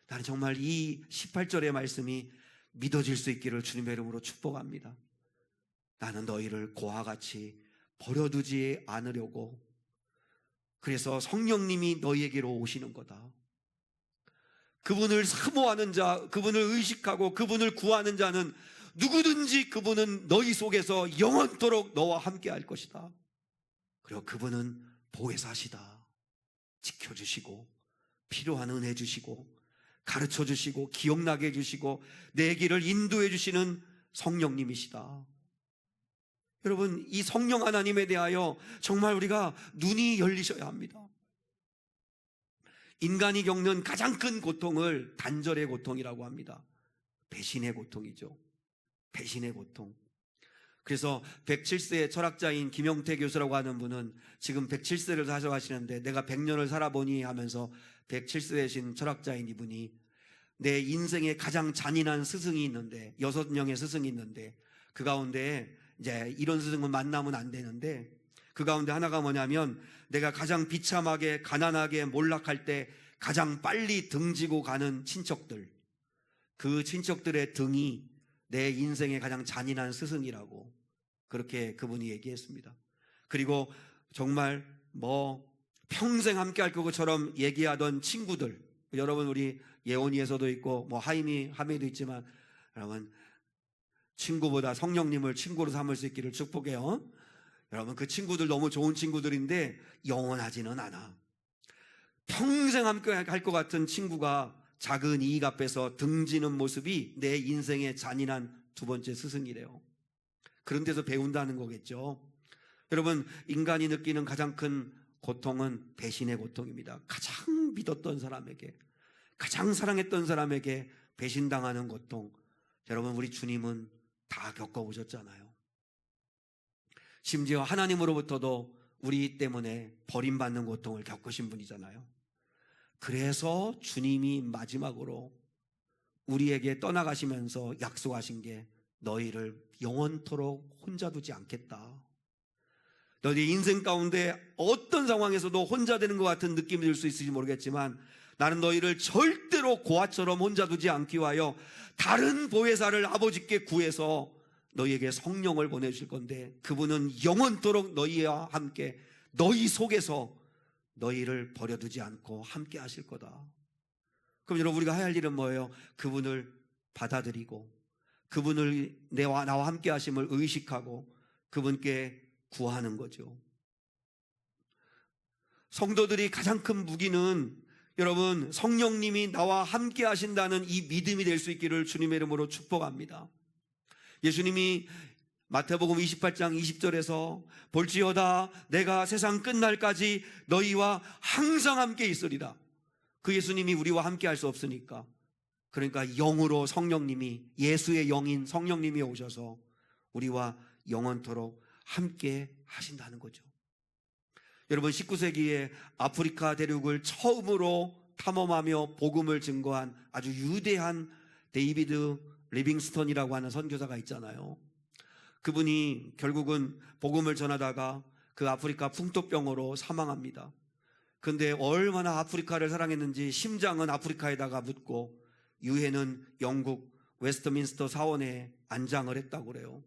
Speaker 1: 나는 정말 이 18절의 말씀이 믿어질 수 있기를 주님의 이름으로 축복합니다. 나는 너희를 고아같이 버려두지 않으려고, 그래서 성령님이 너희에게로 오시는 거다. 그분을 사모하는 자, 그분을 의식하고 그분을 구하는 자는 누구든지 그분은 너희 속에서 영원토록 너와 함께 할 것이다. 그리고 그분은 보혜사시다. 지켜주시고 필요한 은혜 주시고 가르쳐 주시고 기억나게 해주시고 내 길을 인도해 주시는 성령님이시다. 여러분, 이 성령 하나님에 대하여 정말 우리가 눈이 열리셔야 합니다. 인간이 겪는 가장 큰 고통을 단절의 고통이라고 합니다. 배신의 고통이죠. 배신의 고통. 그래서 107세의 철학자인 김영태 교수라고 하는 분은 지금 107세를 사셔가시는데, 내가 100년을 살아보니 하면서 107세 되신 철학자인 이분이 내 인생에 가장 잔인한 스승이 있는데, 6명의 스승이 있는데, 그 가운데 이제 이런 스승은 만나면 안 되는데, 그 가운데 하나가 뭐냐면, 내가 가장 비참하게 가난하게 몰락할 때 가장 빨리 등지고 가는 친척들, 그 친척들의 등이 내 인생의 가장 잔인한 스승이라고 그렇게 그분이 얘기했습니다. 그리고 정말 평생 함께 할 것처럼 얘기하던 친구들, 여러분 우리 예원이에서도 있고 하미도 있지만, 여러분 친구보다 성령님을 친구로 삼을 수 있기를 축복해요. 여러분 그 친구들 너무 좋은 친구들인데 영원하지는 않아. 평생 함께 할 것 같은 친구가 작은 이익 앞에서 등지는 모습이 내 인생의 잔인한 두 번째 스승이래요. 그런 데서 배운다는 거겠죠. 여러분, 인간이 느끼는 가장 큰 고통은 배신의 고통입니다. 가장 믿었던 사람에게, 가장 사랑했던 사람에게 배신당하는 고통. 여러분, 우리 주님은 다 겪어보셨잖아요. 심지어 하나님으로부터도 우리 때문에 버림받는 고통을 겪으신 분이잖아요. 그래서 주님이 마지막으로 우리에게 떠나가시면서 약속하신 게, 너희를 영원토록 혼자 두지 않겠다. 너희 인생 가운데 어떤 상황에서도 혼자 되는 것 같은 느낌이 들 수 있을지 모르겠지만, 나는 너희를 절대로 고아처럼 혼자 두지 않기 위하여 다른 보혜사를 아버지께 구해서 너희에게 성령을 보내주실 건데, 그분은 영원토록 너희와 함께 너희 속에서 너희를 버려두지 않고 함께 하실 거다. 그럼 여러분, 우리가 해야 할 일은 뭐예요? 그분을 받아들이고 그분을 나와 함께 하심을 의식하고 그분께 구하는 거죠. 성도들이 가장 큰 무기는, 여러분, 성령님이 나와 함께 하신다는 이 믿음이 될 수 있기를 주님의 이름으로 축복합니다. 예수님이 마태복음 28장 20절에서 볼지어다 내가 세상 끝날까지 너희와 항상 함께 있으리라. 그 예수님이 우리와 함께 할 수 없으니까, 그러니까 영으로 성령님이, 예수의 영인 성령님이 오셔서 우리와 영원토록 함께 하신다는 거죠. 여러분, 19세기에 아프리카 대륙을 처음으로 탐험하며 복음을 증거한 아주 위대한 데이비드 리빙스턴이라고 하는 선교사가 있잖아요. 그분이 결국은 복음을 전하다가 그 아프리카 풍토병으로 사망합니다. 그런데 얼마나 아프리카를 사랑했는지 심장은 아프리카에다가 묻고 유해는 영국 웨스트민스터 사원에 안장을 했다고 그래요.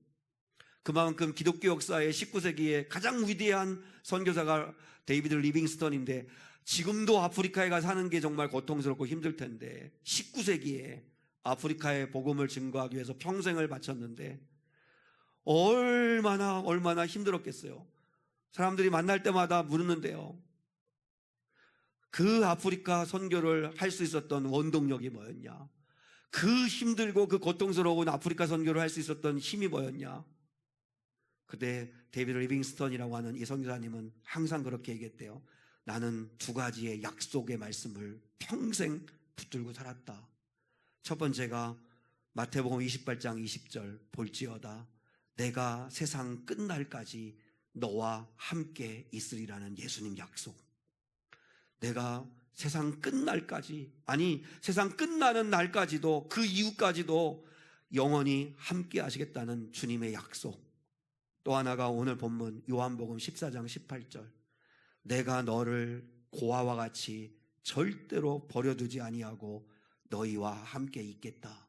Speaker 1: 그만큼 기독교 역사의 19세기의 가장 위대한 선교사가 데이비드 리빙스턴인데, 지금도 아프리카에 가 사는 게 정말 고통스럽고 힘들 텐데 19세기에 아프리카에 복음을 증거하기 위해서 평생을 바쳤는데 얼마나 힘들었겠어요. 사람들이 만날 때마다 물었는데요, 그 아프리카 선교를 할 수 있었던 원동력이 뭐였냐? 그 힘들고 그 고통스러운 아프리카 선교를 할 수 있었던 힘이 뭐였냐? 그때 데이비드 리빙스턴이라고 하는 이 선교사님은 항상 그렇게 얘기했대요. 나는 두 가지의 약속의 말씀을 평생 붙들고 살았다. 첫 번째가 마태복음 28장 20절, 볼지어다 내가 세상 끝날까지 너와 함께 있으리라는 예수님 약속. 내가 세상 끝날까지, 아니 세상 끝나는 날까지도, 그 이후까지도 영원히 함께 하시겠다는 주님의 약속. 또 하나가 오늘 본문 요한복음 14장 18절, 내가 너를 고아와 같이 절대로 버려두지 아니하고 너희와 함께 있겠다.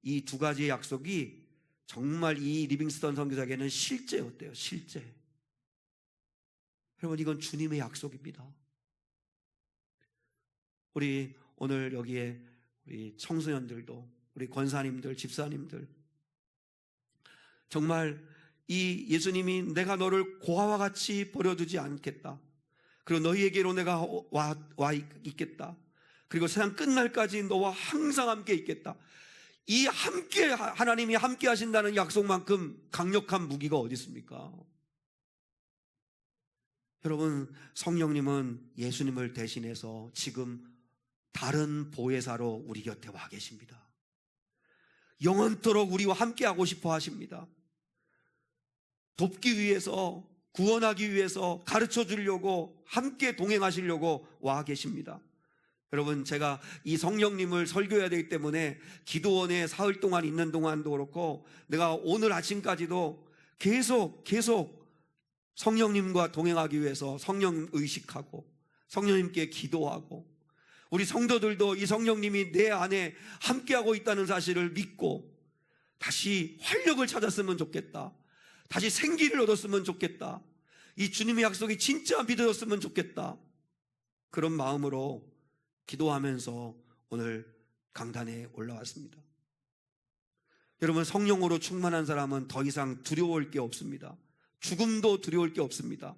Speaker 1: 이 두 가지의 약속이 정말 이 리빙스턴 선교사에게는 실제였대요. 실제. 여러분, 이건 주님의 약속입니다. 우리 오늘 여기에 우리 청소년들도, 우리 권사님들, 집사님들, 정말 이 예수님이 내가 너를 고아와 같이 버려두지 않겠다, 그리고 너희에게로 내가 와 있겠다, 그리고 세상 끝날까지 너와 항상 함께 있겠다, 이 함께, 하나님이 함께 하신다는 약속만큼 강력한 무기가 어디 있습니까? 여러분, 성령님은 예수님을 대신해서 지금 다른 보혜사로 우리 곁에 와 계십니다. 영원토록 우리와 함께 하고 싶어 하십니다. 돕기 위해서, 구원하기 위해서, 가르쳐 주려고, 함께 동행하시려고 와 계십니다. 여러분, 제가 이 성령님을 설교해야 되기 때문에 기도원에 사흘 동안 있는 동안도 그렇고, 내가 오늘 아침까지도 계속 성령님과 동행하기 위해서 성령 의식하고 성령님께 기도하고, 우리 성도들도 이 성령님이 내 안에 함께하고 있다는 사실을 믿고 다시 활력을 찾았으면 좋겠다, 다시 생기를 얻었으면 좋겠다, 이 주님의 약속이 진짜 믿어졌으면 좋겠다, 그런 마음으로 기도하면서 오늘 강단에 올라왔습니다. 여러분, 성령으로 충만한 사람은 더 이상 두려울 게 없습니다. 죽음도 두려울 게 없습니다.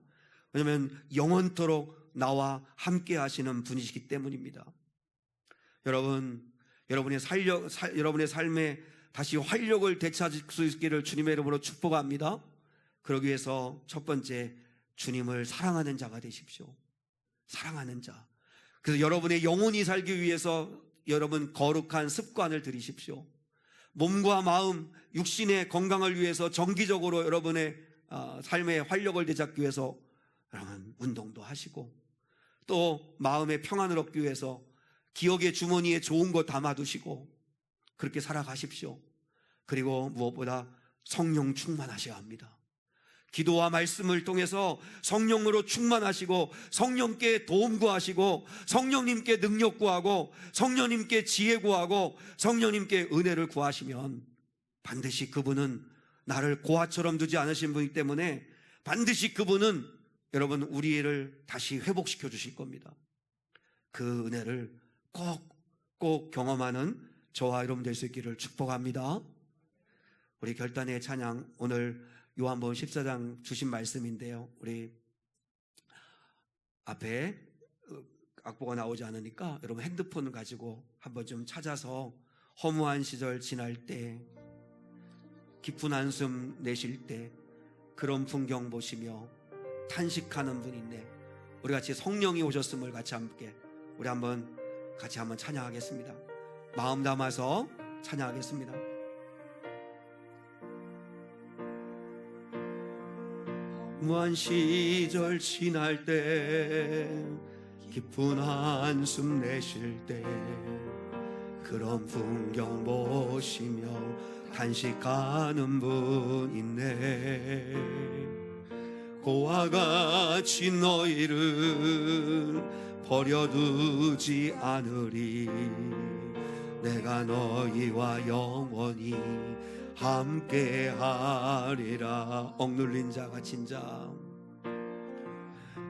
Speaker 1: 왜냐하면 영원토록 나와 함께 하시는 분이시기 때문입니다. 여러분의 삶에 다시 활력을 되찾을 수 있기를 주님의 이름으로 축복합니다. 그러기 위해서 첫 번째, 주님을 사랑하는 자가 되십시오. 사랑하는 자. 그래서 여러분의 영혼이 살기 위해서 여러분 거룩한 습관을 들이십시오. 몸과 마음, 육신의 건강을 위해서 정기적으로 여러분의 삶의 활력을 되찾기 위해서 여러분 운동도 하시고, 또 마음의 평안을 얻기 위해서 기억의 주머니에 좋은 거 담아두시고 그렇게 살아가십시오. 그리고 무엇보다 성령 충만하셔야 합니다. 기도와 말씀을 통해서 성령으로 충만하시고 성령께 도움 구하시고 성령님께 능력 구하고 성령님께 지혜 구하고 성령님께 은혜를 구하시면 반드시 그분은 나를 고아처럼 두지 않으신 분이기 때문에 반드시 그분은 여러분 우리를 다시 회복시켜 주실 겁니다. 그 은혜를 꼭 경험하는 저와 여러분 될 수 있기를 축복합니다. 우리 결단의 찬양, 오늘 요한복음 14장 주신 말씀인데요, 우리 앞에 악보가 나오지 않으니까 여러분 핸드폰을 가지고 한번 좀 찾아서 허무한 시절 지날 때, 깊은 한숨 내쉴 때 그런 풍경 보시며 탄식하는 분 있네, 우리 같이 성령이 오셨음을 같이 함께 우리 같이 한번 찬양하겠습니다. 마음 담아서 찬양하겠습니다. 허무한 시절 지날 때, 깊은 한숨 내쉴 때 그런 풍경 보시며 탄식하는 분 있네. 고와 같이 너희를 버려두지 않으리. 내가 너희와 영원히 함께하리라. 억눌린 자가 진자,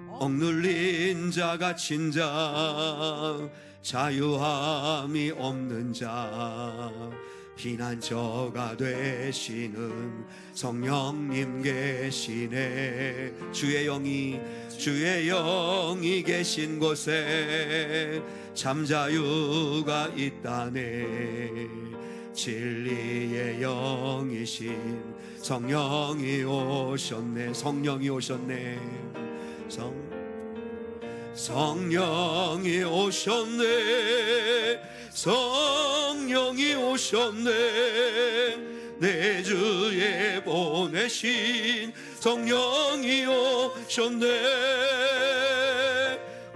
Speaker 1: 억눌린 자가 진자, 자유함이 없는 자, 피난처가 되시는 성령님 계시네. 주의 영이 계신 곳에 참자유가 있다네. 진리의 영이신 성령이 오셨네. 성령이 오셨네. 성령이 오셨네. 성령이 오셨네. 내 주에 보내신 성령이 오셨네.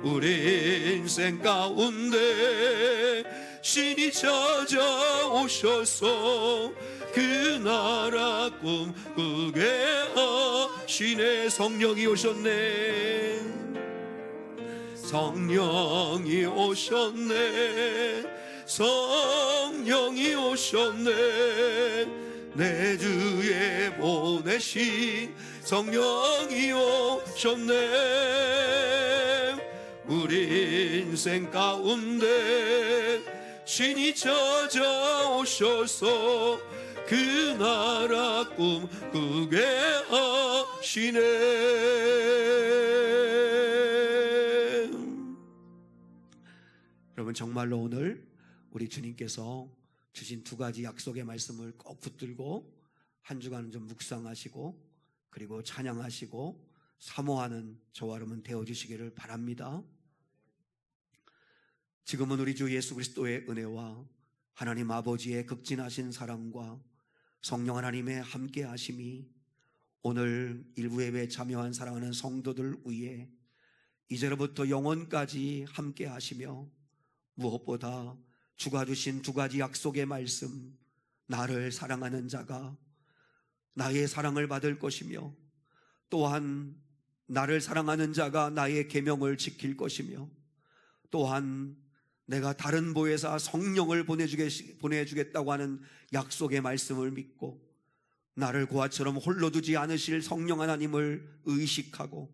Speaker 1: 우리 인생 가운데 신이 찾아오셔서 그 나라 꿈꾸게 하시네. 성령이 오셨네. 성령이 오셨네. 성령이 오셨네. 내 주에 보내신 성령이 오셨네. 우리 인생 가운데 신이 찾아오셔서 그 나라 꿈꾸게 하시네. 여러분, 정말로 오늘 우리 주님께서 주신 두 가지 약속의 말씀을 꼭 붙들고 한 주간은 좀 묵상하시고 그리고 찬양하시고 사모하는 저와 여러분 되어주시기를 바랍니다. 지금은 우리 주 예수 그리스도의 은혜와 하나님 아버지의 극진하신 사랑과 성령 하나님의 함께 하심이 오늘 일부 예배에 참여한 사랑하는 성도들 위에 이제로부터 영원까지 함께 하시며, 무엇보다 주가 주신 두 가지 약속의 말씀, 나를 사랑하는 자가 나의 사랑을 받을 것이며 또한 나를 사랑하는 자가 나의 계명을 지킬 것이며 또한 내가 다른 보혜사 성령을 보내주겠다고 하는 약속의 말씀을 믿고 나를 고아처럼 홀로 두지 않으실 성령 하나님을 의식하고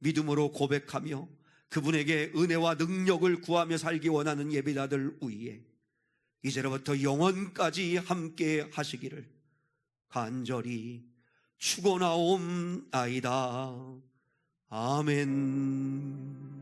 Speaker 1: 믿음으로 고백하며 그분에게 은혜와 능력을 구하며 살기 원하는 예배자들 위에 이제로부터 영원까지 함께 하시기를 간절히 축원하옵나이다. 아멘.